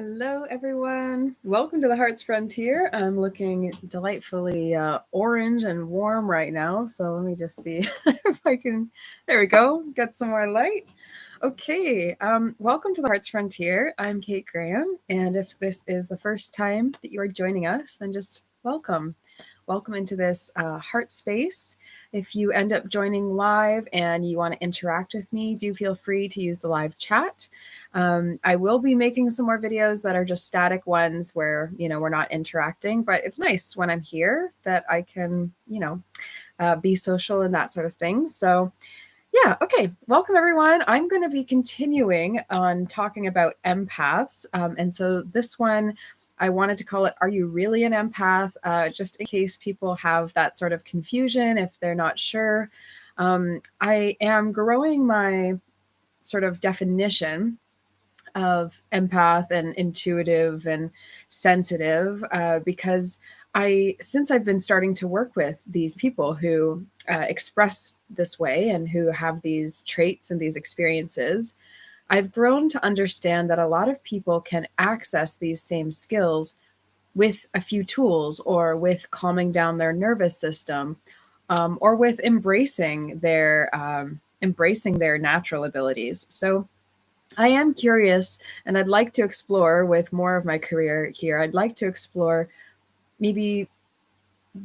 Hello, everyone. Welcome to the Heart's Frontier. I'm looking delightfully orange and warm right now. So let me just see if I can. There we go. Get some more light. Okay. Welcome to the Heart's Frontier. I'm Kate Graham. And if this is the first time that you are joining us, then just welcome. Welcome into this heart space. If you end up joining live and you want to interact with me, do feel free to use the live chat. I will be making some more videos that are just static ones where, we're not interacting, but it's nice when I'm here that I can, be social and that sort of thing. So yeah, okay. Welcome, everyone. I'm going to be continuing on talking about empaths. And so this one, I wanted to call it, Are You Really an Empath? Just in case people have that sort of confusion if they're not sure. I am growing my sort of definition of empath and intuitive and sensitive because since I've been starting to work with these people who express this way and who have these traits and these experiences, I've grown to understand that a lot of people can access these same skills with a few tools or with calming down their nervous system or with embracing their natural abilities. So I am curious, and I'd like to explore with more of my career here. I'd like to explore maybe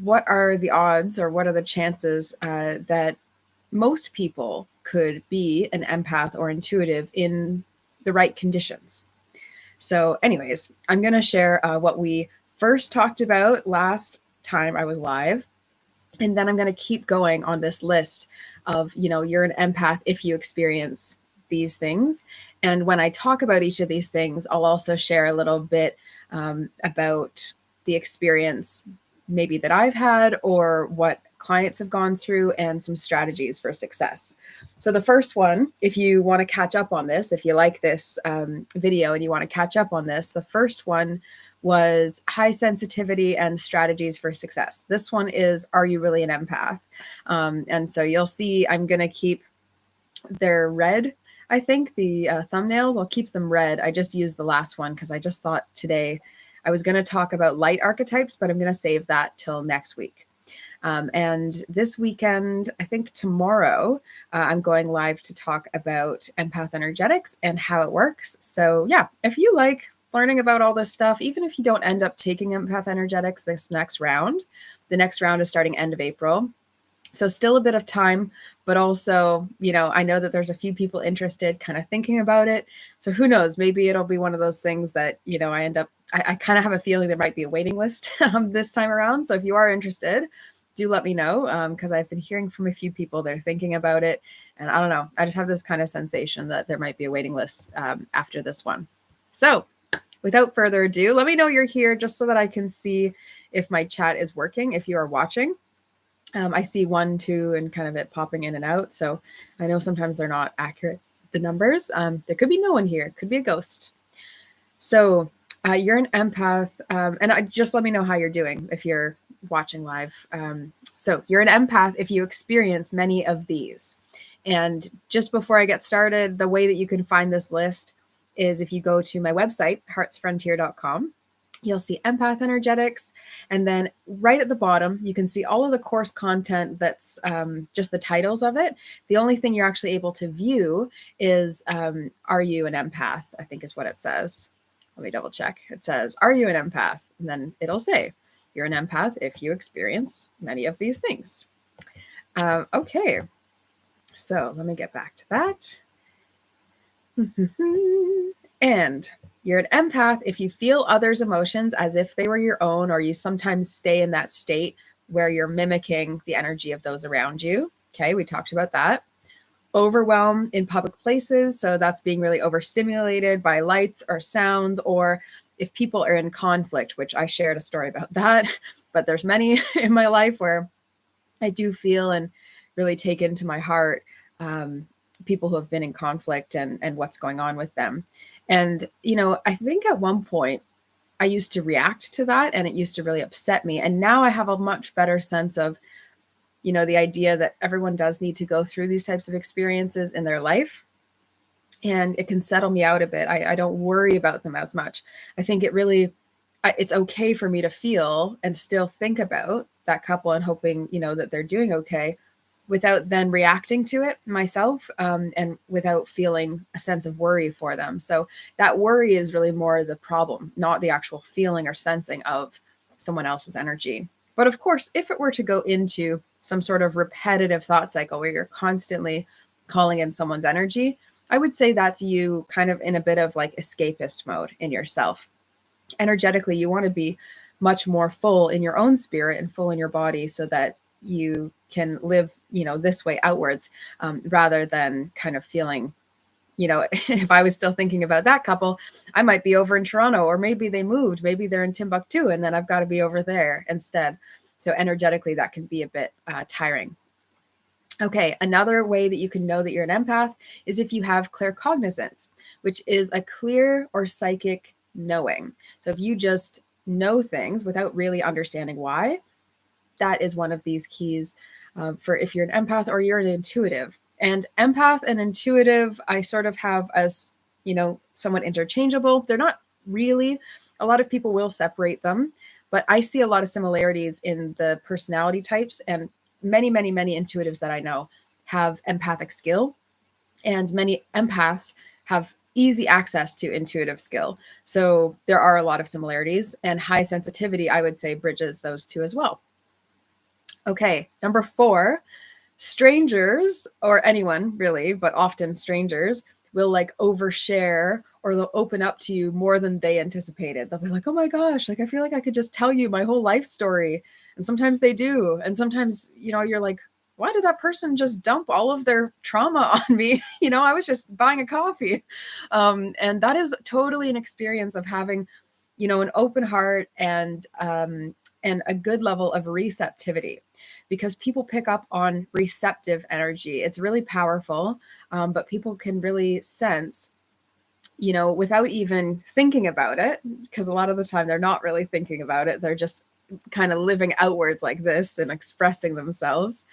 what are the odds or what are the chances that most people could be an empath or intuitive in the right conditions. So, anyways, I'm going to share what we first talked about last time I was live. And then I'm going to keep going on this list of, you're an empath if you experience these things. And when I talk about each of these things, I'll also share a little bit about the experience maybe that I've had or what clients have gone through and some strategies for success. So the first one, if you want to catch up on this, if you like this video and you want to catch up on this, the first one was high sensitivity and strategies for success. This one is, Are You Really an Empath? And so you'll see I'm going to keep their red. I think the thumbnails, I'll keep them red. I just used the last one because I just thought today I was going to talk about light archetypes, but I'm going to save that till next week. And this weekend, I think tomorrow, I'm going live to talk about Empath Energetics and how it works. So yeah, if you like learning about all this stuff, even if you don't end up taking Empath Energetics this next round, the next round is starting end of April. So still a bit of time, but also, I know that there's a few people interested kind of thinking about it. So who knows, maybe it'll be one of those things that, I kind of have a feeling there might be a waiting list this time around. So if you are interested, do let me know because I've been hearing from a few people that are thinking about it. And I don't know, I just have this kind of sensation that there might be a waiting list after this one. So without further ado, let me know you're here just so that I can see if my chat is working, if you are watching. I see 1, 2, and kind of it popping in and out. So I know sometimes they're not accurate, the numbers. There could be no one here. It could be a ghost. So you're an empath. And just let me know how you're doing if you're watching live. So you're an empath if you experience many of these. And just before I get started, the way that you can find this list is if you go to my website, heartsfrontier.com. You'll see Empath Energetics. And then right at the bottom, you can see all of the course content that's just the titles of it. The only thing you're actually able to view is, Are you an empath? I think is what it says. Let me double check. It says, Are you an empath? And then it'll say, You're an empath if you experience many of these things. Okay. So let me get back to that. And you're an empath if you feel others' emotions as if they were your own, or you sometimes stay in that state where you're mimicking the energy of those around you. Okay, we talked about that. Overwhelm in public places. So that's being really overstimulated by lights or sounds, or if people are in conflict, which I shared a story about that, but there's many in my life where I do feel and really take into my heart people who have been in conflict and what's going on with them. And, I think at one point I used to react to that and it used to really upset me. And now I have a much better sense of, the idea that everyone does need to go through these types of experiences in their life. and it can settle me out a bit. I don't worry about them as much. I think it's okay for me to feel and still think about that couple and hoping, that they're doing okay without then reacting to it myself, and without feeling a sense of worry for them. So that worry is really more the problem, not the actual feeling or sensing of someone else's energy. But of course, if it were to go into some sort of repetitive thought cycle where you're constantly calling in someone's energy, I would say that's you kind of in a bit of like escapist mode in yourself. Energetically, you want to be much more full in your own spirit and full in your body so that you can live, this way outwards, rather than kind of feeling, if I was still thinking about that couple, I might be over in Toronto, or maybe they moved, maybe they're in Timbuktu, and then I've got to be over there instead. So energetically, that can be a bit tiring. Okay, another way that you can know that you're an empath is if you have claircognizance, which is a clear or psychic knowing. So if you just know things without really understanding why, that is one of these keys for if you're an empath or you're an intuitive. And empath and intuitive, I sort of have as, somewhat interchangeable. They're not really, a lot of people will separate them, but I see a lot of similarities in the personality types, and many, many, many intuitives that I know have empathic skill, and many empaths have easy access to intuitive skill. So there are a lot of similarities, and high sensitivity, I would say, bridges those two as well. Okay, number 4, strangers, or anyone really, but often strangers, will like overshare, or they'll open up to you more than they anticipated. They'll be like, oh my gosh, like I feel like I could just tell you my whole life story. And sometimes they do. And sometimes, you're like, why did that person just dump all of their trauma on me? I was just buying a coffee. And that is totally an experience of having, an open heart and a good level of receptivity, because people pick up on receptive energy. It's really powerful, but people can really sense, without even thinking about it, because a lot of the time they're not really thinking about it. They're just kind of living outwards like this and expressing themselves.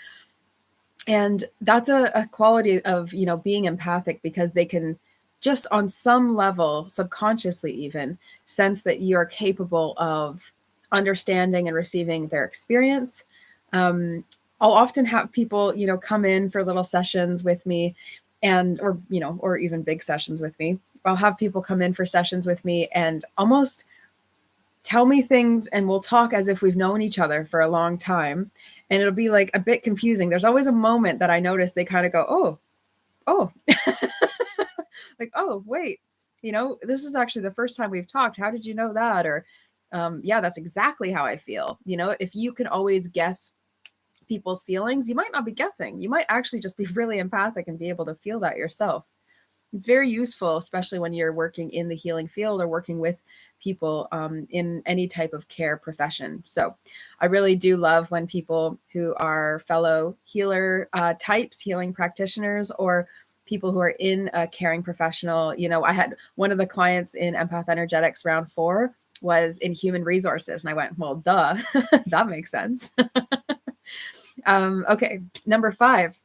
And that's a quality of, being empathic, because they can just on some level, subconsciously even, sense that you're capable of understanding and receiving their experience. I'll often have people, come in for little sessions with me, or even big sessions with me. I'll have people come in for sessions with me and almost tell me things, and we'll talk as if we've known each other for a long time. And it'll be like a bit confusing. There's always a moment that I notice they kind of go, oh, like, oh, wait, this is actually the first time we've talked. How did you know that? Or, yeah, that's exactly how I feel. If you can always guess people's feelings, you might not be guessing. You might actually just be really empathic and be able to feel that yourself. It's very useful, especially when you're working in the healing field or working with people in any type of care profession. So I really do love when people who are fellow healer types, healing practitioners, or people who are in a caring professional. I had one of the clients in Empath Energetics round 4 was in human resources. And I went, well, duh, that makes sense. Okay, number 5.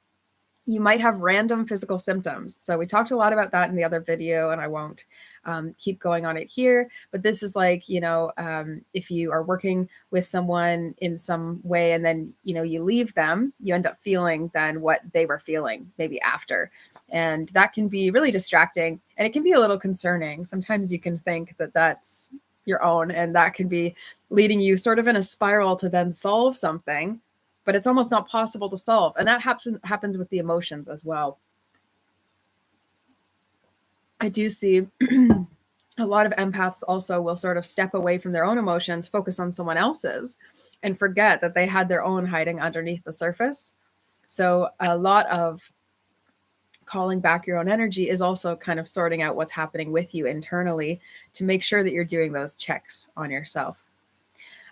You might have random physical symptoms. So we talked a lot about that in the other video, and I won't keep going on it here. But this is like, if you are working with someone in some way and then, you leave them, you end up feeling then what they were feeling maybe after. And that can be really distracting, and it can be a little concerning. Sometimes you can think that that's your own, and that can be leading you sort of in a spiral to then solve something, but it's almost not possible to solve. And that happens with the emotions as well. I do see a lot of empaths also will sort of step away from their own emotions, focus on someone else's, and forget that they had their own hiding underneath the surface. So a lot of calling back your own energy is also kind of sorting out what's happening with you internally to make sure that you're doing those checks on yourself.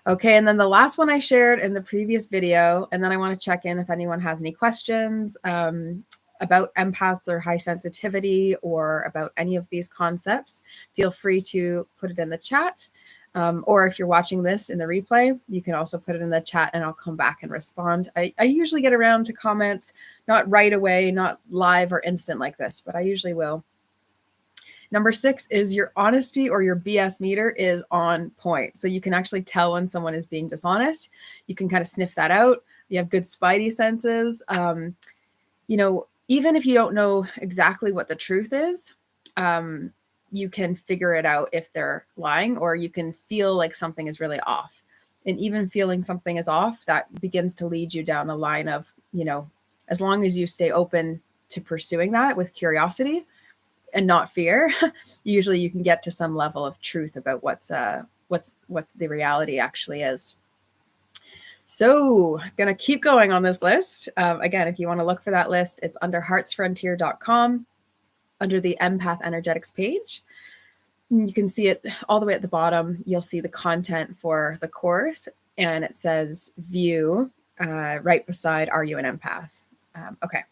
Okay, and then the last one I shared in the previous video, and then I want to check in if anyone has any questions about empaths or high sensitivity or about any of these concepts. Feel free to put it in the chat. Or if you're watching this in the replay, you can also put it in the chat and I'll come back and respond. I usually get around to comments, not right away, not live or instant like this, but I usually will. Number 6 is your honesty or your BS meter is on point. So you can actually tell when someone is being dishonest. You can kind of sniff that out. You have good spidey senses. Even if you don't know exactly what the truth is, you can figure it out if they're lying, or you can feel like something is really off. And even feeling something is off, that begins to lead you down the line of, as long as you stay open to pursuing that with curiosity and not fear, usually you can get to some level of truth about what the reality actually is. So gonna keep going on this list. Again, if you want to look for that list, it's under heartsfrontier.com under the Empath Energetics page. You can see it all the way at the bottom. You'll see the content for the course, and it says view right beside Are You an Empath? Okay.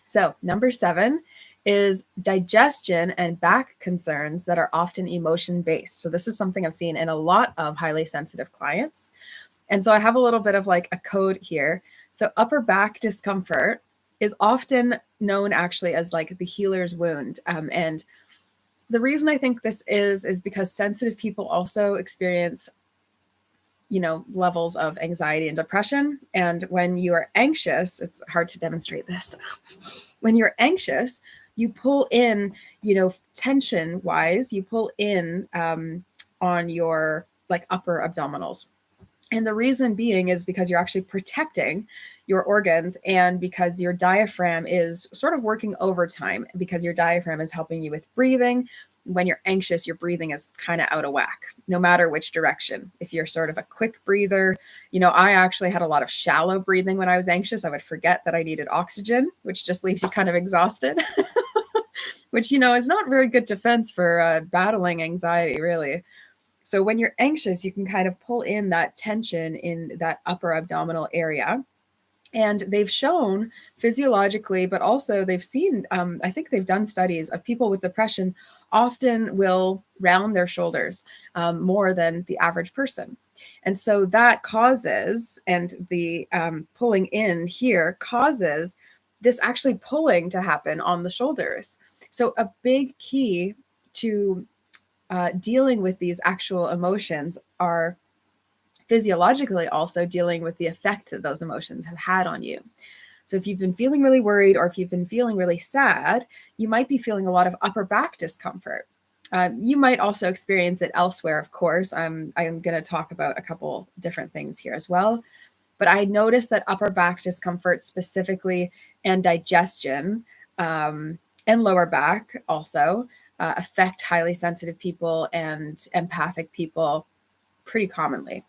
So number 7 is digestion and back concerns that are often emotion-based. So this is something I've seen in a lot of highly sensitive clients. And so I have a little bit of like a code here. So upper back discomfort is often known actually as like the healer's wound. And the reason I think this is because sensitive people also experience, levels of anxiety and depression. And when you are anxious, it's hard to demonstrate this. When you're anxious, you pull in, tension wise, you pull in on your like upper abdominals. And the reason being is because you're actually protecting your organs, and because your diaphragm is sort of working overtime, because your diaphragm is helping you with breathing. When you're anxious, your breathing is kind of out of whack, no matter which direction. If you're sort of a quick breather, I actually had a lot of shallow breathing when I was anxious. I would forget that I needed oxygen, which just leaves you kind of exhausted, which, is not very good defense for battling anxiety, really. So when you're anxious, you can kind of pull in that tension in that upper abdominal area. And they've shown physiologically, but also they've seen, I think they've done studies of people with depression often will round their shoulders more than the average person. And so that causes, and the pulling in here causes this actually pulling to happen on the shoulders. So a big key to dealing with these actual emotions are physiologically also dealing with the effect that those emotions have had on you. So if you've been feeling really worried, or if you've been feeling really sad, you might be feeling a lot of upper back discomfort. You might also experience it elsewhere, of course. I'm going to talk about a couple different things here as well. But I noticed that upper back discomfort specifically, and digestion, and lower back also affect highly sensitive people and empathic people pretty commonly.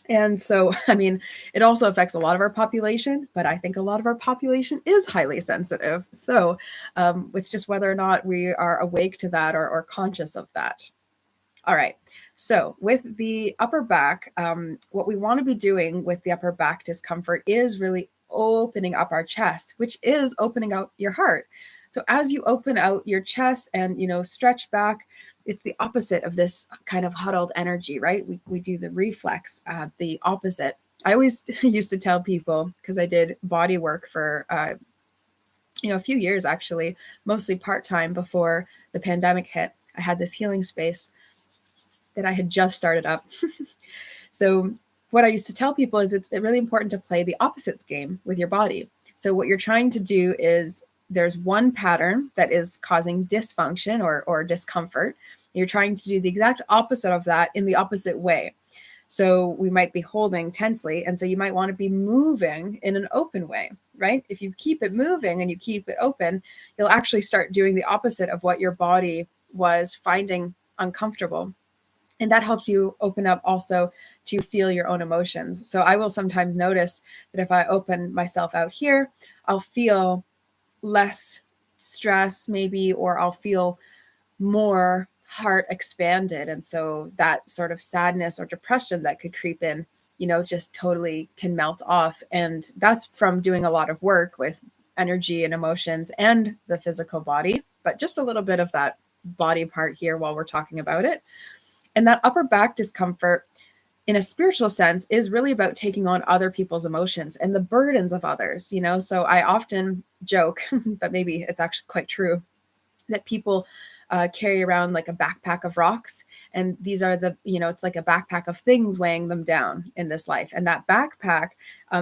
And so, it also affects a lot of our population, but I think a lot of our population is highly sensitive. So it's just whether or not we are awake to that, or conscious of that. All right. So with the upper back, what we want to be doing with the upper back discomfort is really opening up our chest, which is opening out your heart. So as you open out your chest and, stretch back, it's the opposite of this kind of huddled energy, right? We do the reflex, the opposite. I always used to tell people, because I did body work for, a few years actually, mostly part-time before the pandemic hit. I had this healing space that I had just started up. So what I used to tell people is it's really important to play the opposites game with your body. So what you're trying to do is, there's one pattern that is causing dysfunction or discomfort. You're trying to do the exact opposite of that in the opposite way. So we might be holding tensely, and so you might want to be moving in an open way, right? If you keep it moving and you keep it open, you'll actually start doing the opposite of what your body was finding uncomfortable. And that helps you open up also to feel your own emotions. So I will sometimes notice that if I open myself out here, I'll feel less stress maybe, or I'll feel more heart expanded. And so that sort of sadness or depression that could creep in, just totally can melt off. And that's from doing a lot of work with energy and emotions and the physical body, but just a little bit of that body part here while we're talking about it. And that upper back discomfort, in a spiritual sense, is really about taking on other people's emotions and the burdens of others, So I often joke, but maybe it's actually quite true, that people carry around like a backpack of rocks. And these are the, it's like a backpack of things weighing them down in this life. And that backpack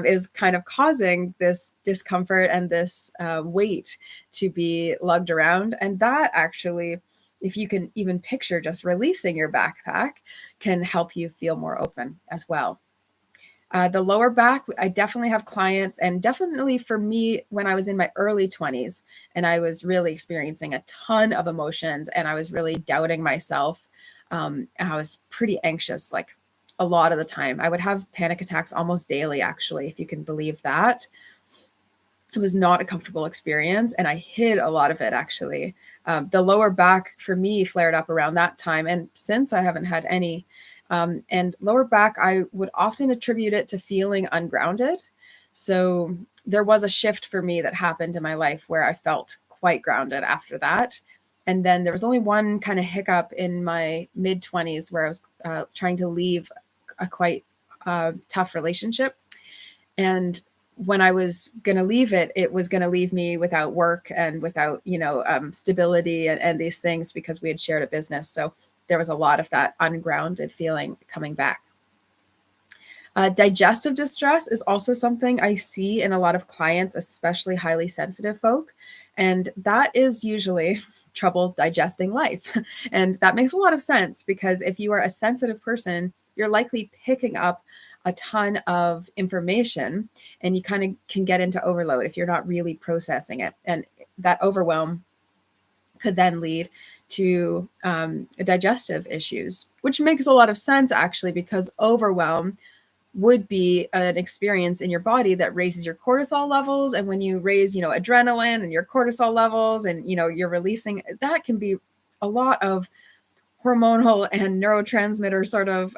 is kind of causing this discomfort and this weight to be lugged around. And that actually, if you can even picture just releasing your backpack, can help you feel more open as well. The lower back, I definitely have clients, and definitely for me, when I was in my early 20s and I was really experiencing a ton of emotions and I was really doubting myself, and I was pretty anxious, like a lot of the time. I would have panic attacks almost daily, actually, if you can believe that. It was not a comfortable experience, and I hid a lot of it, actually. The lower back for me flared up around that time, and since I haven't had any. And lower back, I would often attribute it to feeling ungrounded. So there was a shift for me that happened in my life where I felt quite grounded after that. And then there was only one kind of hiccup in my mid 20s where I was trying to leave a quite tough relationship. And when I was going to leave it, it was going to leave me without work and without, stability and these things, because we had shared a business. So there was a lot of that ungrounded feeling coming back. Digestive distress is also something I see in a lot of clients, especially highly sensitive folk. And that is usually trouble digesting life. And that makes a lot of sense, because if you are a sensitive person, you're likely picking up a ton of information, and you kind of can get into overload if you're not really processing it. And that overwhelm could then lead to digestive issues, which makes a lot of sense, actually, because overwhelm would be an experience in your body that raises your cortisol levels. And when you raise, adrenaline and your cortisol levels, and, you're releasing, that can be a lot of hormonal and neurotransmitter sort of,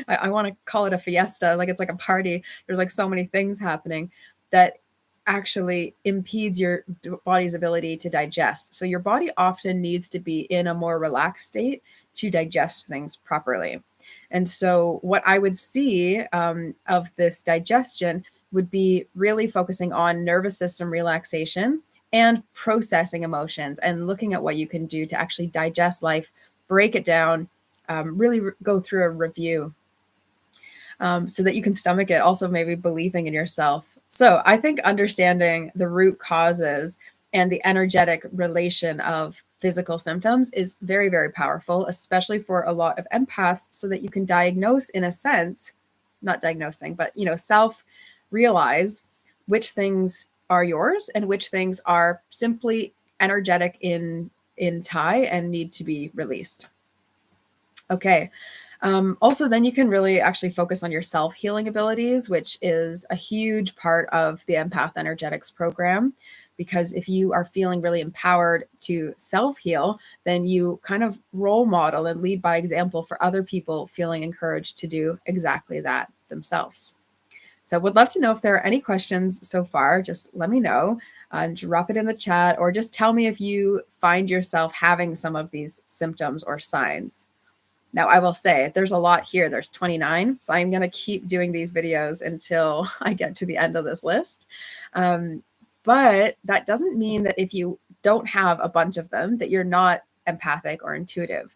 I want to call it a fiesta. Like, it's like a party. There's like so many things happening that actually impedes your body's ability to digest. So your body often needs to be in a more relaxed state to digest things properly. And so what I would see of this digestion would be really focusing on nervous system relaxation and processing emotions, and looking at what you can do to actually digest life, break it down, really go through a review, so that you can stomach it. Also, maybe believing in yourself. So I think understanding the root causes and the energetic relation of physical symptoms is very, very powerful, especially for a lot of empaths, so that you can diagnose, in a sense, not diagnosing, but, self realize which things are yours and which things are simply energetic in tie and need to be released. Okay. Also, then you can really actually focus on your self-healing abilities, which is a huge part of the Empath Energetics program. Because if you are feeling really empowered to self-heal, then you kind of role model and lead by example for other people feeling encouraged to do exactly that themselves. So would love to know if there are any questions so far. Just let me know. Drop it in the chat, or just tell me if you find yourself having some of these symptoms or signs. Now, I will say there's a lot here. There's 29. So I'm going to keep doing these videos until I get to the end of this list. But that doesn't mean that if you don't have a bunch of them, that you're not empathic or intuitive.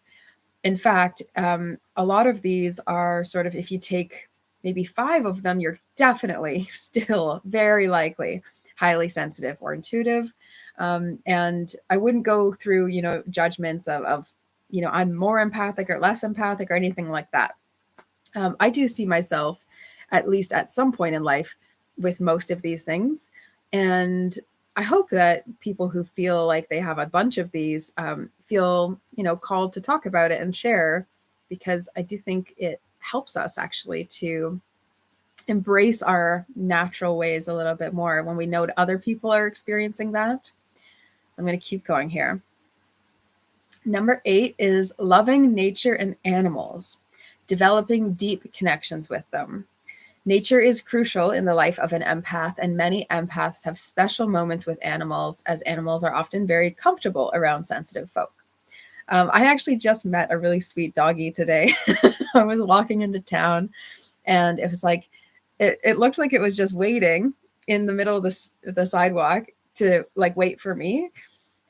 In fact, a lot of these are sort of, if you take maybe 5 of them, you're definitely still very likely highly sensitive or intuitive. And I wouldn't go through, judgments of I'm more empathic or less empathic or anything like that. I do see myself, at least at some point in life, with most of these things. And I hope that people who feel like they have a bunch of these feel, called to talk about it and share, because I do think it helps us actually to embrace our natural ways a little bit more when we know other people are experiencing that. I'm going to keep going here. Number 8 is loving nature and animals, developing deep connections with them. Nature is crucial in the life of an empath, and many empaths have special moments with animals, as animals are often very comfortable around sensitive folk. I actually just met a really sweet doggy today. I was walking into town, and it was like, it looked like it was just waiting in the middle of the sidewalk to like wait for me.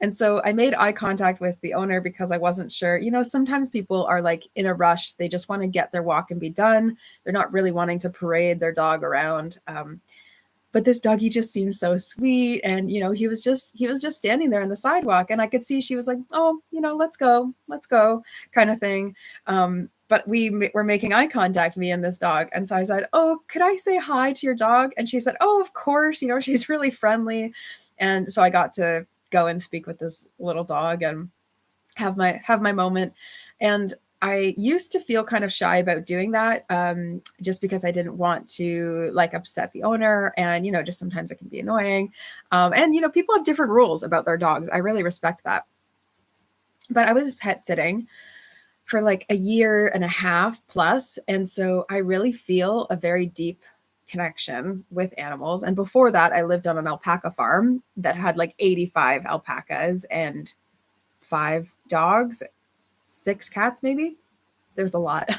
And so I made eye contact with the owner because I wasn't sure. Sometimes people are like in a rush. They just want to get their walk and be done. They're not really wanting to parade their dog around. But this doggy just seemed so sweet. And, he was just standing there on the sidewalk. And I could see she was like, oh, let's go kind of thing. But we were making eye contact, me and this dog. And so I said, oh, could I say hi to your dog? And she said, oh, of course, she's really friendly. And so I got to go and speak with this little dog and have my moment. And I used to feel kind of shy about doing that, just because I didn't want to like upset the owner, and just sometimes it can be annoying. And people have different rules about their dogs. I really respect that. But I was pet sitting for like a year and a half plus, and so I really feel a very deep connection with animals. And before that, I lived on an alpaca farm that had like 85 alpacas and 5 dogs, 6 cats, maybe. There's a lot,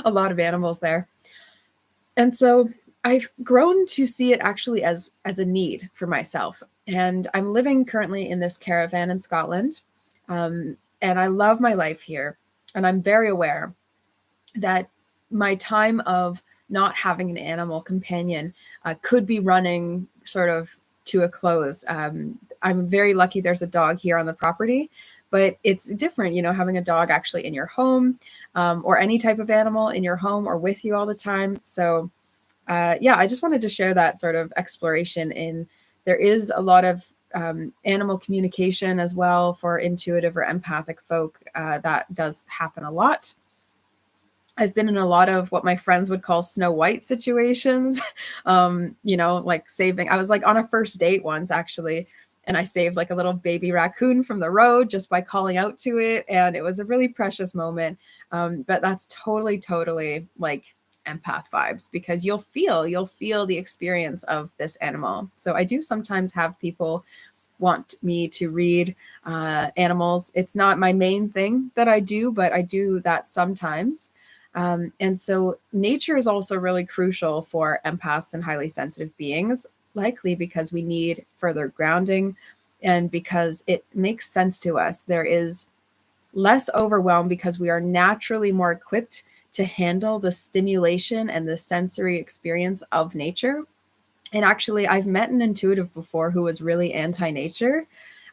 a lot of animals there. And so I've grown to see it actually as a need for myself. And I'm living currently in this caravan in Scotland. And I love my life here. And I'm very aware that my time of not having an animal companion could be running sort of to a close. I'm very lucky there's a dog here on the property, but it's different, having a dog actually in your home, or any type of animal in your home or with you all the time. So, yeah, I just wanted to share that sort of exploration in. There is a lot of animal communication as well for intuitive or empathic folk. That does happen a lot. I've been in a lot of what my friends would call Snow White situations. Like saving. I was like on a first date once actually, and I saved like a little baby raccoon from the road just by calling out to it. And it was a really precious moment. But that's totally, totally like empath vibes, because you'll feel the experience of this animal. So I do sometimes have people want me to read animals. It's not my main thing that I do, but I do that sometimes. And so nature is also really crucial for empaths and highly sensitive beings, likely because we need further grounding and because it makes sense to us. There is less overwhelm because we are naturally more equipped to handle the stimulation and the sensory experience of nature. And actually, I've met an intuitive before who was really anti nature.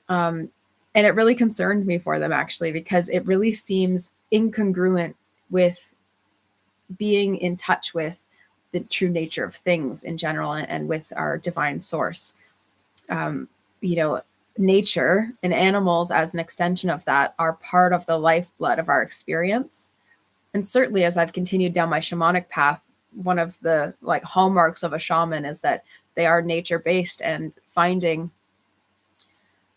Um, and it really concerned me for them, actually, because it really seems incongruent with being in touch with the true nature of things in general, and with our divine source. Um, you know, Nature and animals, as an extension of that, are part of the lifeblood of our experience. And certainly, as I've continued down my shamanic path, one of the like hallmarks of a shaman is that they are nature based, and finding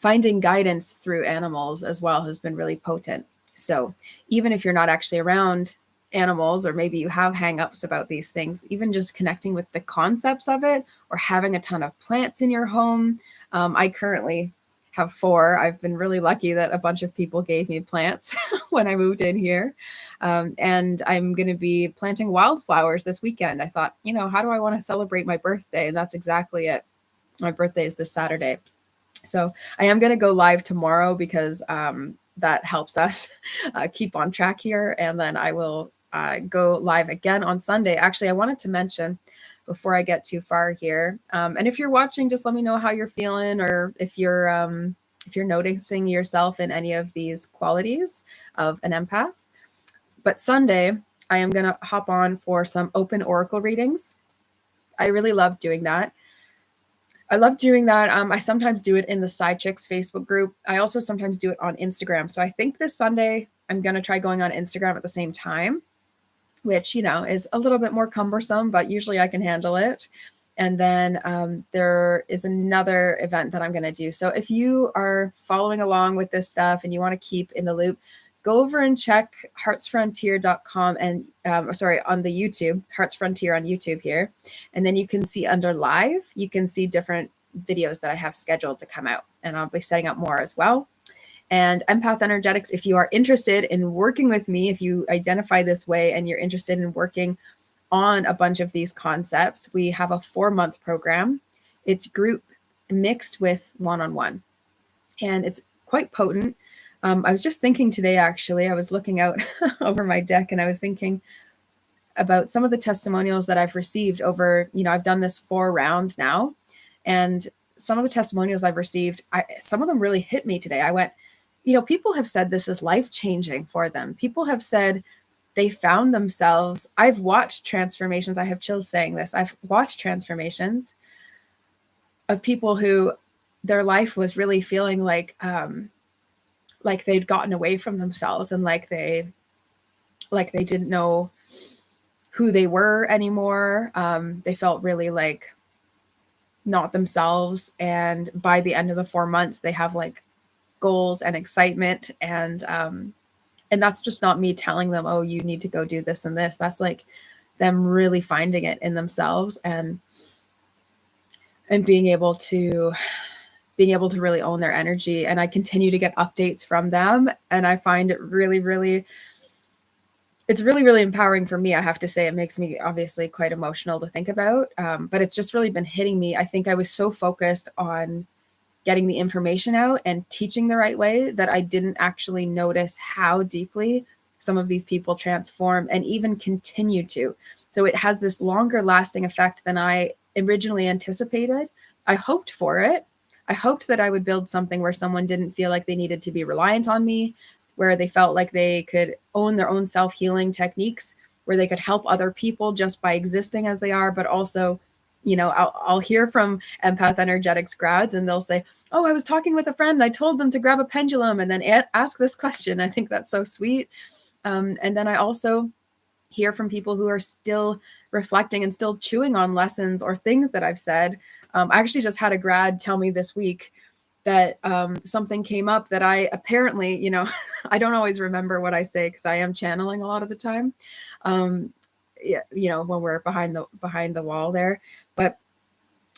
guidance through animals as well has been really potent. So even if you're not actually around animals, or maybe you have hangups about these things, even just connecting with the concepts of it, or having a ton of plants in your home. I currently have 4. I've been really lucky that a bunch of people gave me plants when I moved in here. And I'm going to be planting wildflowers this weekend. I thought, how do I want to celebrate my birthday? And that's exactly it. My birthday is this Saturday. So I am going to go live tomorrow because that helps us keep on track here. And then I will go live again on Sunday. Actually, I wanted to mention before I get too far here. And if you're watching, just let me know how you're feeling, or if you're noticing yourself in any of these qualities of an empath. But Sunday, I am going to hop on for some open oracle readings. I really love doing that. I sometimes do it in the Side Chicks Facebook group. I also sometimes do it on Instagram. So I think this Sunday I'm going to try going on Instagram at the same time, which, is a little bit more cumbersome, but usually I can handle it. And then there is another event that I'm going to do. So if you are following along with this stuff and you want to keep in the loop, go over and check heartsfrontier.com and on the YouTube, Hearts Frontier on YouTube here. And then you can see under live, you can see different videos that I have scheduled to come out. And I'll be setting up more as well. And Empath Energetics, if you are interested in working with me, if you identify this way and you're interested in working on a bunch of these concepts, we have a 4-month program. It's group mixed with one-on-one. And it's quite potent. I was just thinking today, actually, I was looking out over my deck and I was thinking about some of the testimonials that I've received over, I've done this 4 rounds now. And some of the testimonials I've received, some of them really hit me today. I went, people have said this is life-changing for them. People have said they found themselves. I've watched transformations. I have chills saying this. I've watched transformations of people who their life was really feeling like they'd gotten away from themselves and like they didn't know who they were anymore. They felt really like not themselves. And by the end of the 4 months, they have like goals and excitement. And that's just not me telling them, oh, you need to go do this and this. That's like them really finding it in themselves and being able to really own their energy. And I continue to get updates from them. And I find it really, really, it's really, really empowering for me. I have to say, it makes me obviously quite emotional to think about. But it's just really been hitting me. I think I was so focused on getting the information out and teaching the right way that I didn't actually notice how deeply some of these people transform and even continue to. So it has this longer lasting effect than I originally anticipated. I hoped for it. I hoped that I would build something where someone didn't feel like they needed to be reliant on me, where they felt like they could own their own self-healing techniques, where they could help other people just by existing as they are, but also, I'll hear from Empath Energetics grads and they'll say, oh, I was talking with a friend. I told them to grab a pendulum and then ask this question. I think that's so sweet. And then I also hear from people who are still reflecting and still chewing on lessons or things that I've said. I actually just had a grad tell me this week that something came up that I apparently, I don't always remember what I say because I am channeling a lot of the time. Yeah, when we're behind the wall there. But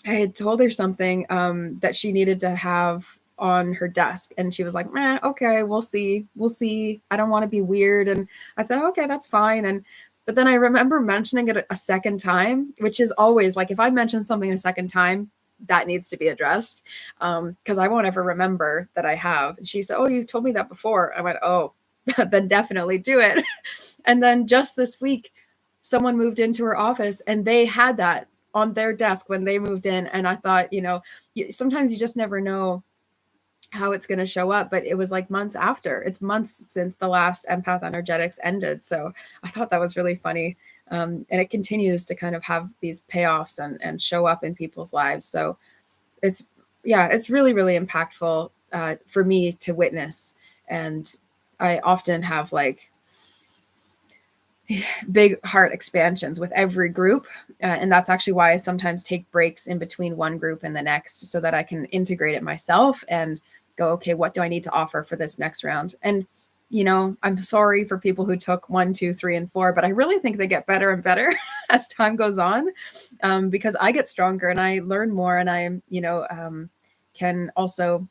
I had told her something that she needed to have on her desk. And she was like, okay, we'll see. I don't want to be weird. And I thought, okay, that's fine. But then I remember mentioning it a second time, which is always like, if I mention something a second time, that needs to be addressed. Because I won't ever remember that I have. And she said, oh, you told me that before. I went, oh, then definitely do it. And then just this week, someone moved into her office and they had that on their desk when they moved in. And I thought, sometimes you just never know how it's going to show up, but it was like months after. It's months since the last Empath Energetics ended. So I thought that was really funny. And it continues to kind of have these payoffs and show up in people's lives. So it's really, really impactful for me to witness. And I often have like big heart expansions with every group. And that's actually why I sometimes take breaks in between one group and the next so that I can integrate it myself and go, okay, what do I need to offer for this next round? And, I'm sorry for people who took 1, 2, 3, and 4, but I really think they get better and better as time goes on because I get stronger and I learn more and I, can also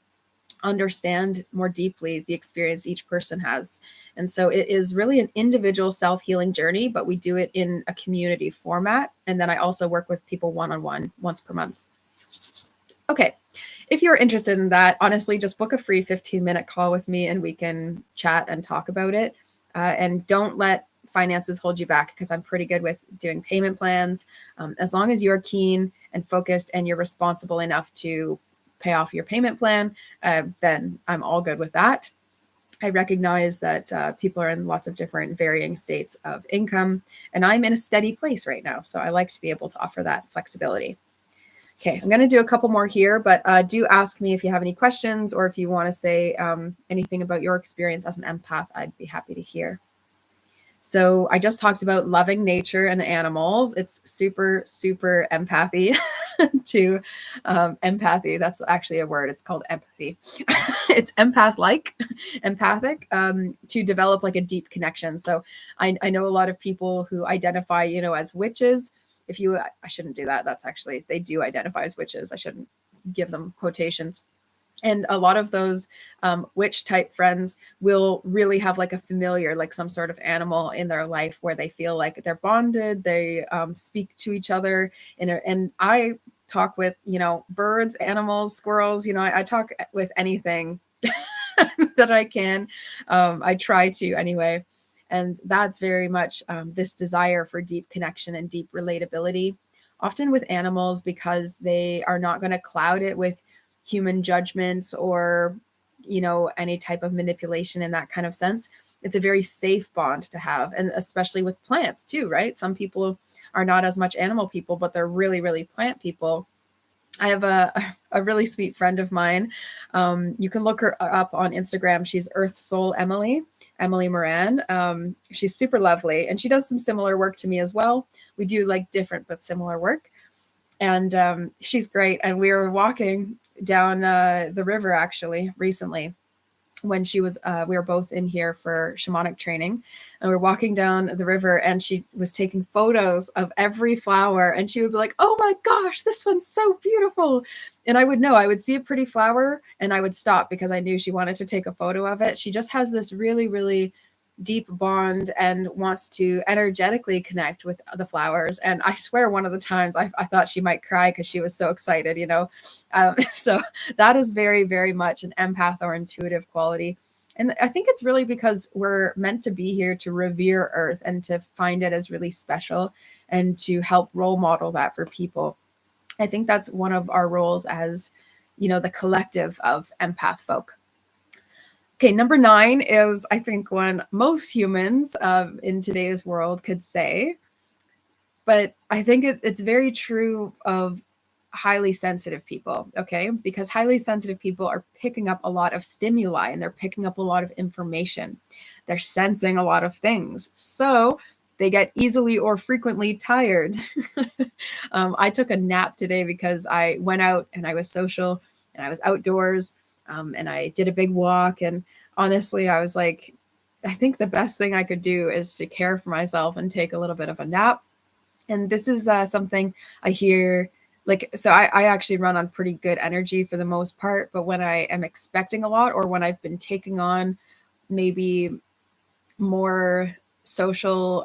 understand more deeply the experience each person has. And so it is really an individual self-healing journey, but we do it in a community format. And then I also work with people one-on-one once per month. Okay. If you're interested in that, honestly, just book a free 15-minute call with me and we can chat and talk about it. And don't let finances hold you back because I'm pretty good with doing payment plans. As long as you're keen and focused and you're responsible enough to pay off your payment plan, then I'm all good with that. I recognize that people are in lots of different varying states of income, and I'm in a steady place right now. So I like to be able to offer that flexibility. Okay, I'm going to do a couple more here, but do ask me if you have any questions or if you want to say anything about your experience as an empath. I'd be happy to hear. So I just talked about loving nature and animals. It's super, super empathy to empathy. That's actually a word. It's called empathy. It's empath-like, empathic, to develop like a deep connection. So I know a lot of people who identify, as witches. I shouldn't do that. That's actually, they do identify as witches. I shouldn't give them quotations. And a lot of those witch type friends will really have like a familiar, like some sort of animal in their life where they feel like they're bonded. They speak to each other. And I talk with, birds, animals, squirrels, I talk with anything that I can. I try to anyway. And that's very much this desire for deep connection and deep relatability, often with animals, because they are not going to cloud it with human judgments or, any type of manipulation in that kind of sense. It's a very safe bond to have. And especially with plants too, right? Some people are not as much animal people, but they're really, really plant people. I have a really sweet friend of mine. You can look her up on Instagram. She's Earth Soul Emily Moran. She's super lovely, and she does some similar work to me as well. We do like different but similar work, and she's great. And we were walking down the river actually recently, when she was we were both in here for shamanic training, and we were walking down the river, and she was taking photos of every flower, and she would be like, oh my gosh, this one's so beautiful. And I would see a pretty flower and I would stop because I knew she wanted to take a photo of it. She just has this really, really deep bond and wants to energetically connect with the flowers. And I swear one of the times I thought she might cry because she was so excited, so that is very, very much an empath or intuitive quality. And I think it's really because we're meant to be here to revere Earth and to find it as really special and to help role model that for people. I think that's one of our roles as, the collective of empath folk. Okay, number 9 is, I think, one most humans in today's world could say, but I think it's very true of highly sensitive people, okay? Because highly sensitive people are picking up a lot of stimuli and they're picking up a lot of information. They're sensing a lot of things. So they get easily or frequently tired. I took a nap today because I went out and I was social and I was outdoors, and I did a big walk. And honestly, I was like, I think the best thing I could do is to care for myself and take a little bit of a nap. And this is something I hear, like, so I actually run on pretty good energy for the most part, but when I am expecting a lot, or when I've been taking on maybe more social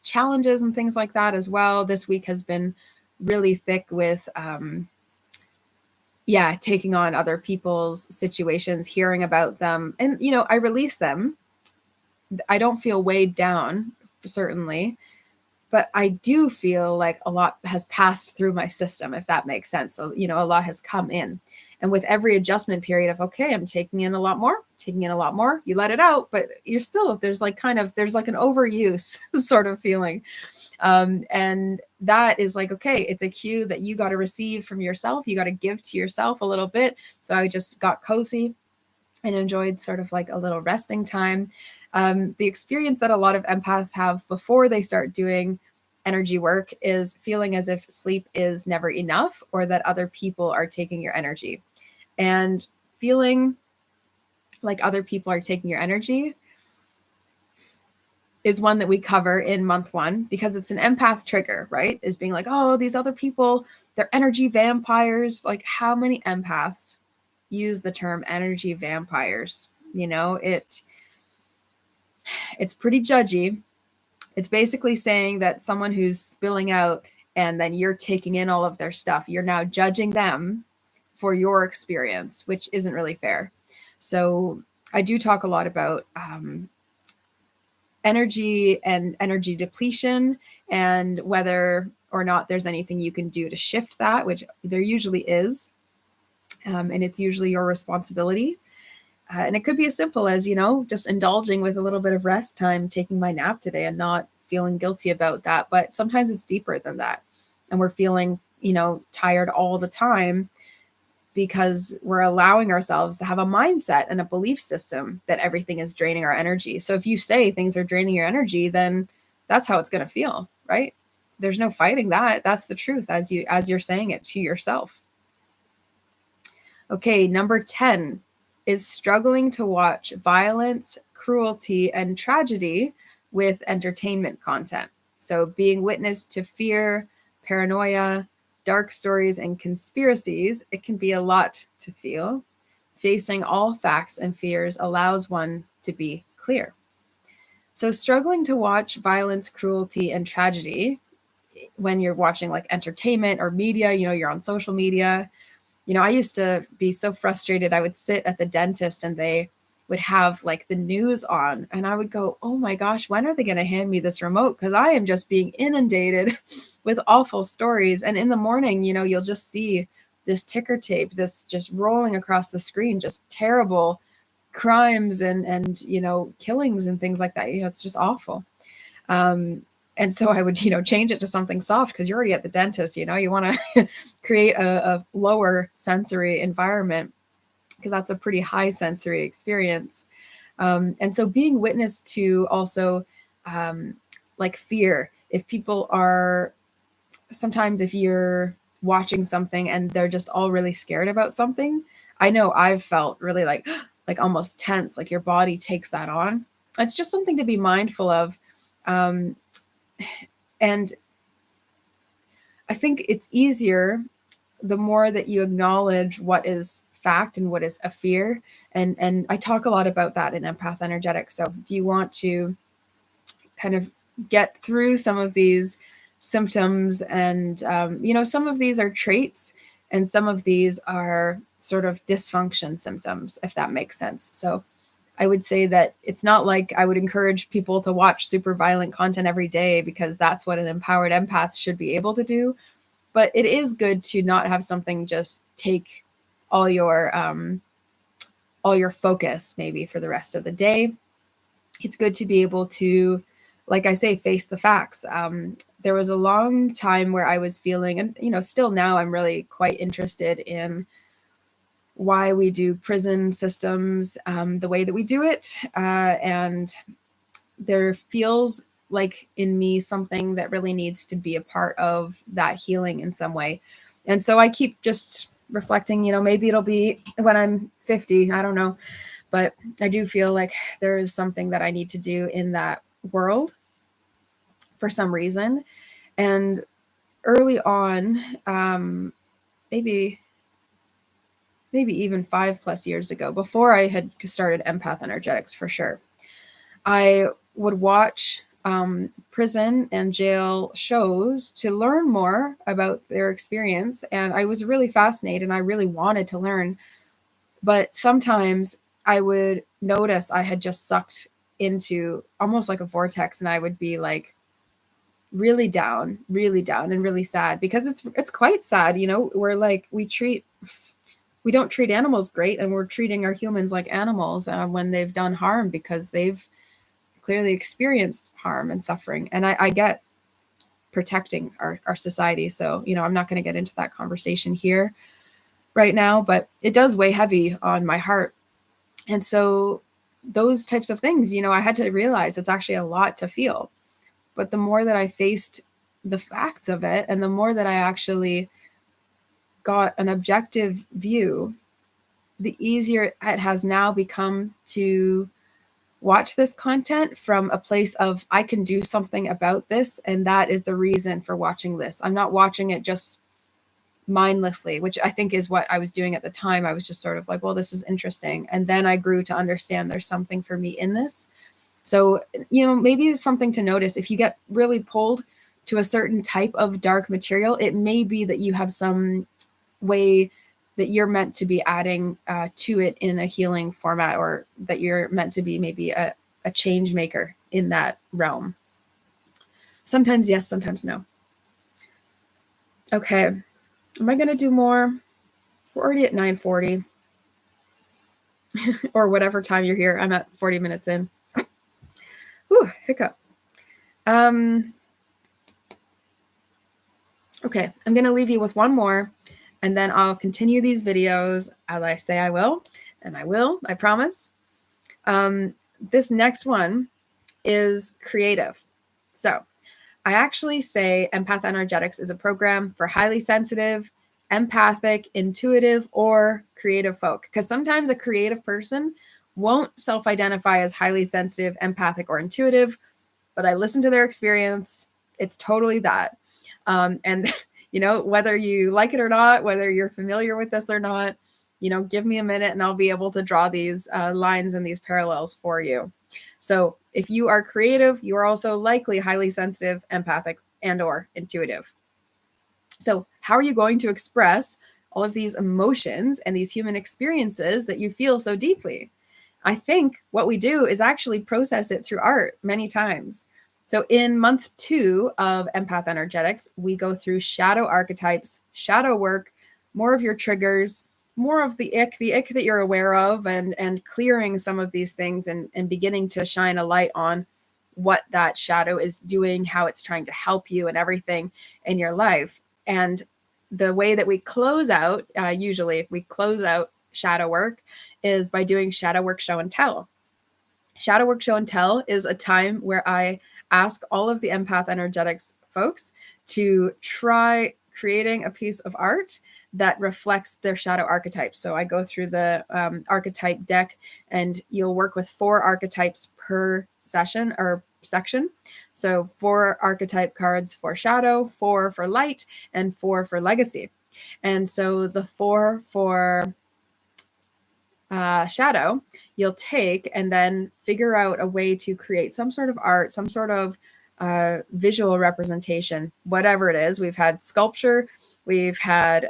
challenges and things like that as well, this week has been really thick with taking on other people's situations, hearing about them, and I release them. I don't feel weighed down, certainly, but I do feel like a lot has passed through my system, if that makes sense. So, a lot has come in. And with every adjustment period of, okay, I'm taking in a lot more, you let it out, but you're still, there's like an overuse sort of feeling. And that is like, okay, it's a cue that you got to receive from yourself. You got to give to yourself a little bit. So I just got cozy and enjoyed sort of like a little resting time. The experience that a lot of empaths have before they start doing energy work is feeling as if sleep is never enough, or that other people are taking your energy. And feeling like other people are taking your energy is one that we cover in month 1, because it's an empath trigger, right? Is being like, oh, these other people, they're energy vampires. Like, how many empaths use the term energy vampires? It's pretty judgy. It's basically saying that someone who's spilling out and then you're taking in all of their stuff, you're now judging them for your experience, which isn't really fair. So I do talk a lot about energy and energy depletion, and whether or not there's anything you can do to shift that, which there usually is. And it's usually your responsibility. And it could be as simple as, just indulging with a little bit of rest time, taking my nap today and not feeling guilty about that. But sometimes it's deeper than that. And we're feeling, tired all the time because we're allowing ourselves to have a mindset and a belief system that everything is draining our energy. So if you say things are draining your energy, then that's how it's going to feel, right? There's no fighting that. That's the truth as you're saying it to yourself. Okay, number 10 is struggling to watch violence, cruelty, and tragedy with entertainment content. So being witness to fear, paranoia, dark stories, and conspiracies, it can be a lot to feel. Facing all facts and fears allows one to be clear. So struggling to watch violence, cruelty, and tragedy when you're watching like entertainment or media, you're on social media. I used to be so frustrated. I would sit at the dentist and they would have like the news on, and I would go, oh my gosh, when are they going to hand me this remote? Because I am just being inundated with awful stories. And in the morning, you know, you'll just see this ticker tape, this just rolling across the screen, just terrible crimes and you know, killings and things like that. You know, it's just awful. And so I would, you know, change it to something soft because you're already at the dentist. You know, you want to create a lower sensory environment because that's a pretty high sensory experience. And so being witness to also like fear, if people are, sometimes if you're watching something and they're just all really scared about something, I know I've felt really like almost tense, like your body takes that on. It's just something to be mindful of. Um, and I think it's easier the more that you acknowledge what is fact and what is a fear. And I talk a lot about that in Empath Energetics. So if you want to kind of get through some of these symptoms, and you know, some of these are traits and some of these are sort of dysfunction symptoms, if that makes sense. So I would say that it's not like I would encourage people to watch super violent content every day, because that's what an empowered empath should be able to do. But it is good to not have something just take all your focus maybe for the rest of the day. It's good to be able to, like I say, face the facts. There was a long time where I was feeling, and you know, still now I'm really quite interested in why we do prison systems the way that we do it. And there feels like in me something that really needs to be a part of that healing in some way. And so I keep just reflecting, you know, maybe it'll be when I'm 50, I don't know. But I do feel like there is something that I need to do in that world for some reason. And early on, maybe even 5+ years ago, before I had started Empath Energetics for sure, I would watch prison and jail shows to learn more about their experience. And I was really fascinated and I really wanted to learn. But sometimes I would notice I had just sucked into almost like a vortex, and I would be like really down and really sad, because it's quite sad, you know. We're like, we don't treat animals great, and we're treating our humans like animals when they've done harm, because they've clearly experienced harm and suffering. And I get protecting our society. So, you know, I'm not going to get into that conversation here right now, but it does weigh heavy on my heart. And so those types of things, you know, I had to realize it's actually a lot to feel. But the more that I faced the facts of it, and the more that I actually got an objective view, the easier it has now become to watch this content from a place of, I can do something about this, and that is the reason for watching this. I'm not watching it just mindlessly, which I think is what I was doing at the time. I was just sort of like, well, this is interesting. And then I grew to understand there's something for me in this. So, you know, maybe it's something to notice. If you get really pulled to a certain type of dark material, it may be that you have some way that you're meant to be adding to it in a healing format, or that you're meant to be maybe a change maker in that realm. Sometimes yes, sometimes no. Okay. Am I going to do more? We're already at 9:40 or whatever time you're here. I'm at 40 minutes in. Ooh, hiccup. Okay, I'm going to leave you with one more, and then I'll continue these videos as I say I will, and I will, I promise. This next one is creative. So I actually say Empath Energetics is a program for highly sensitive, empathic, intuitive, or creative folk. Because sometimes a creative person won't self-identify as highly sensitive, empathic, or intuitive, but I listen to their experience. It's totally that. And, you know, whether you like it or not, whether you're familiar with this or not, you know, give me a minute and I'll be able to draw these lines and these parallels for you. So if you are creative, you are also likely highly sensitive, empathic, and or intuitive. So how are you going to express all of these emotions and these human experiences that you feel so deeply? I think what we do is actually process it through art many times. So in month 2 of Empath Energetics, we go through shadow archetypes, shadow work, more of your triggers, more of the ick that you're aware of, and clearing some of these things and beginning to shine a light on what that shadow is doing, how it's trying to help you and everything in your life. And the way that we close out, usually if we close out shadow work, is by doing shadow work show and tell. Shadow work show and tell is a time where I ask all of the Empath Energetics folks to try creating a piece of art that reflects their shadow archetypes. So I go through the archetype deck, and you'll work with 4 archetypes per session or section. So 4 archetype cards for shadow, 4 for light, and 4 for legacy. And so the 4 for shadow, you'll take and then figure out a way to create some sort of art, some sort of visual representation, whatever it is. We've had sculpture, we've had,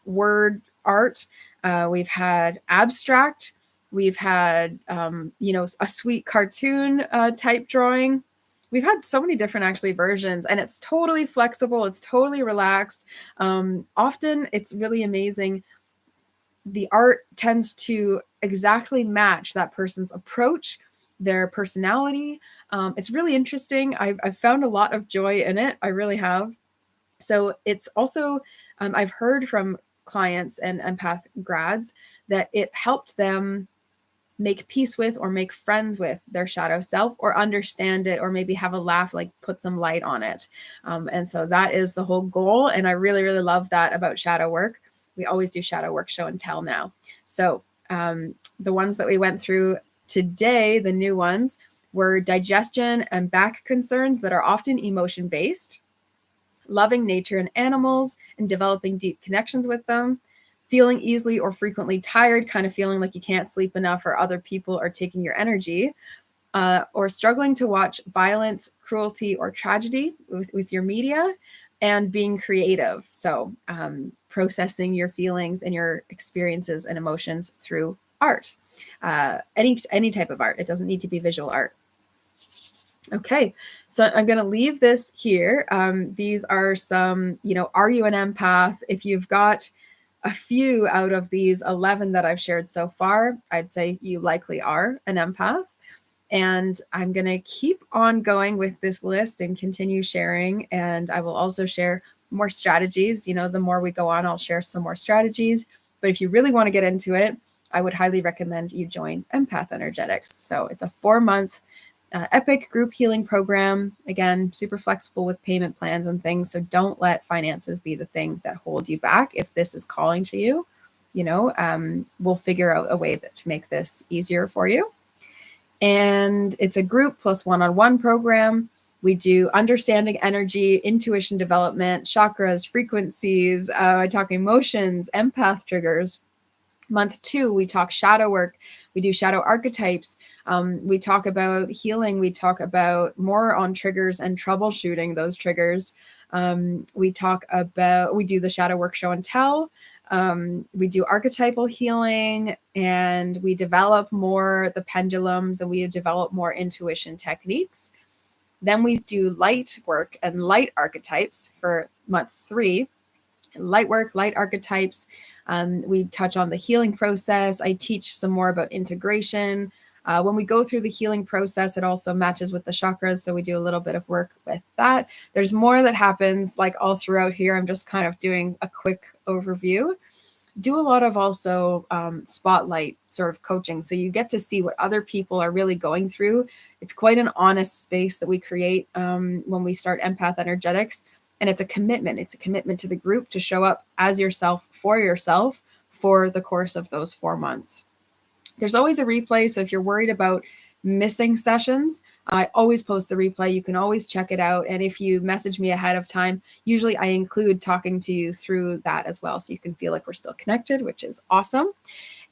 word art, we've had abstract, we've had, a sweet cartoon type drawing. We've had so many different actually versions, and it's totally flexible. It's totally relaxed. Often it's really amazing. The art tends to exactly match that person's approach, their personality. It's really interesting. I've found a lot of joy in it. I really have. So it's also, I've heard from clients and empath grads that it helped them make peace with or make friends with their shadow self, or understand it, or maybe have a laugh, like put some light on it. And so that is the whole goal. And I really, really love that about shadow work. We always do shadow work show and tell now. So the ones that we went through today, the new ones, were digestion and back concerns that are often emotion based, loving nature and animals and developing deep connections with them, feeling easily or frequently tired, kind of feeling like you can't sleep enough or other people are taking your energy, or struggling to watch violence, cruelty, or tragedy with your media, and being creative. So processing your feelings and your experiences and emotions through art. Any type of art. It doesn't need to be visual art. Okay, so I'm going to leave this here. These are some, are you an empath? If you've got a few out of these 11 that I've shared so far, I'd say you likely are an empath. And I'm going to keep on going with this list and continue sharing. And I will also share more strategies. The more we go on, I'll share some more strategies. But if you really want to get into it, I would highly recommend you join Empath Energetics. So it's a 4-month epic group healing program. Again, super flexible with payment plans and things. So don't let finances be the thing that hold you back. If this is calling to you, we'll figure out a way to make this easier for you. And it's a group plus one-on-one program. We do understanding energy, intuition development, chakras, frequencies. I talk emotions, empath triggers. Month 2, we talk shadow work. We do shadow archetypes. We talk about healing. We talk about more on triggers and troubleshooting those triggers. We do the shadow work show and tell. We do archetypal healing, and we develop more the pendulums, and we develop more intuition techniques. Then we do light work and light archetypes for month 3. Light work, light archetypes. We touch on the healing process. I teach some more about integration. When we go through the healing process, it also matches with the chakras. So we do a little bit of work with that. There's more that happens like all throughout here. I'm just kind of doing a quick overview. Do a lot of also spotlight sort of coaching. So you get to see what other people are really going through. It's quite an honest space that we create when we start Empath Energetics. And it's a commitment. It's a commitment to the group to show up as yourself for the course of those 4 months. There's always a replay. So if you're worried about missing sessions, I always post the replay. You can always check it out. And if you message me ahead of time, usually I include talking to you through that as well. So you can feel like we're still connected, which is awesome.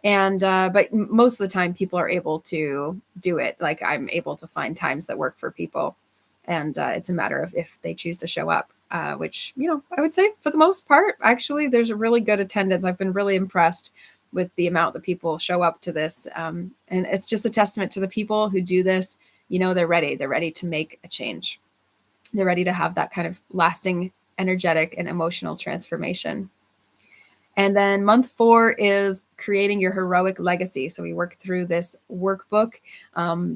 And but most of the time people are able to do it. Like I'm able to find times that work for people. And it's a matter of if they choose to show up. Which, I would say for the most part, actually, there's a really good attendance. I've been really impressed with the amount that people show up to this. And it's just a testament to the people who do this. They're ready. They're ready to make a change. They're ready to have that kind of lasting energetic and emotional transformation. And then month 4 is creating your heroic legacy. So we work through this workbook,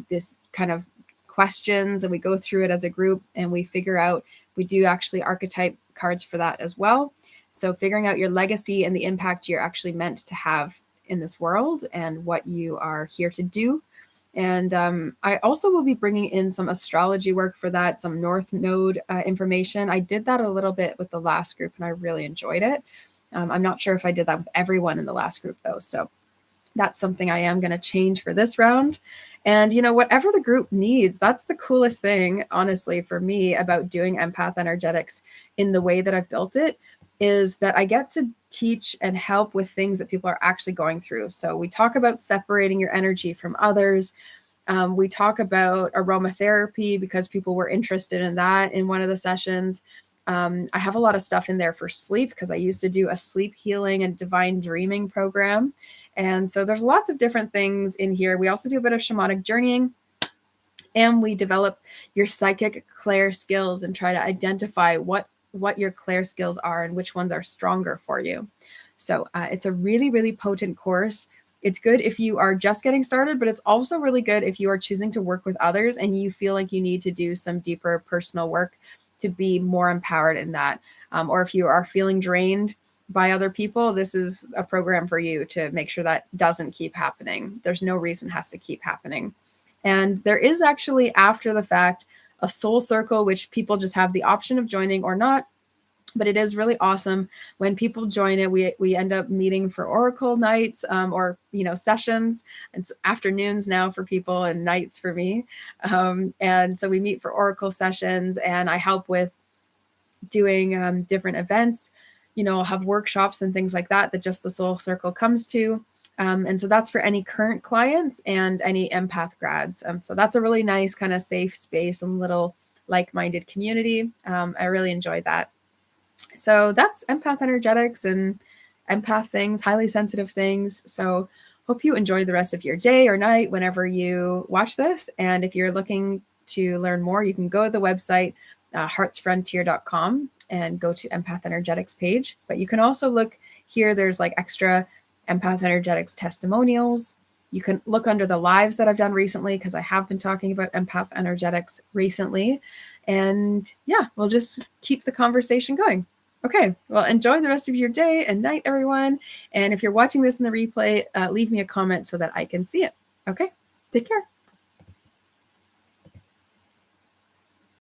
this kind of questions, and we go through it as a group, and we figure out, we do actually archetype cards for that as well. So figuring out your legacy and the impact you're actually meant to have in this world and what you are here to do. And I also will be bringing in some astrology work for that, some North Node information. I did that a little bit with the last group, and I really enjoyed it. I'm not sure if I did that with everyone in the last group, though. So that's something I am going to change for this round. And, whatever the group needs, that's the coolest thing, honestly, for me about doing Empath Energetics in the way that I've built it, is that I get to teach and help with things that people are actually going through. So we talk about separating your energy from others. We talk about aromatherapy because people were interested in that in one of the sessions. I have a lot of stuff in there for sleep because I used to do a sleep healing and divine dreaming program. And so there's lots of different things in here. We also do a bit of shamanic journeying, and we develop your psychic clair skills and try to identify what your clair skills are and which ones are stronger for you. So it's a really, really potent course. It's good if you are just getting started, but it's also really good if you are choosing to work with others and you feel like you need to do some deeper personal work to be more empowered in that. Or if you are feeling drained by other people, this is a program for you to make sure that doesn't keep happening. There's no reason it has to keep happening. And there is actually, after the fact, a soul circle, which people just have the option of joining or not. But it is really awesome when people join it. We end up meeting for oracle nights, or sessions. It's afternoons now for people and nights for me, and so we meet for oracle sessions, and I help with doing different events. I'll have workshops and things like that just the soul circle comes to. And so that's for any current clients and any empath grads. So that's a really nice kind of safe space and little like-minded community. I really enjoy that. So that's empath energetics and empath things, highly sensitive things. So hope you enjoy the rest of your day or night whenever you watch this. And if you're looking to learn more, you can go to the website, heartsfrontier.com, and go to Empath Energetics page. But you can also look here, there's like extra Empath Energetics testimonials. You can look under the lives that I've done recently, because I have been talking about Empath Energetics recently. And yeah, we'll just keep the conversation going. Okay, well, enjoy the rest of your day and night, everyone. And if you're watching this in the replay, leave me a comment so that I can see it. Okay, take care.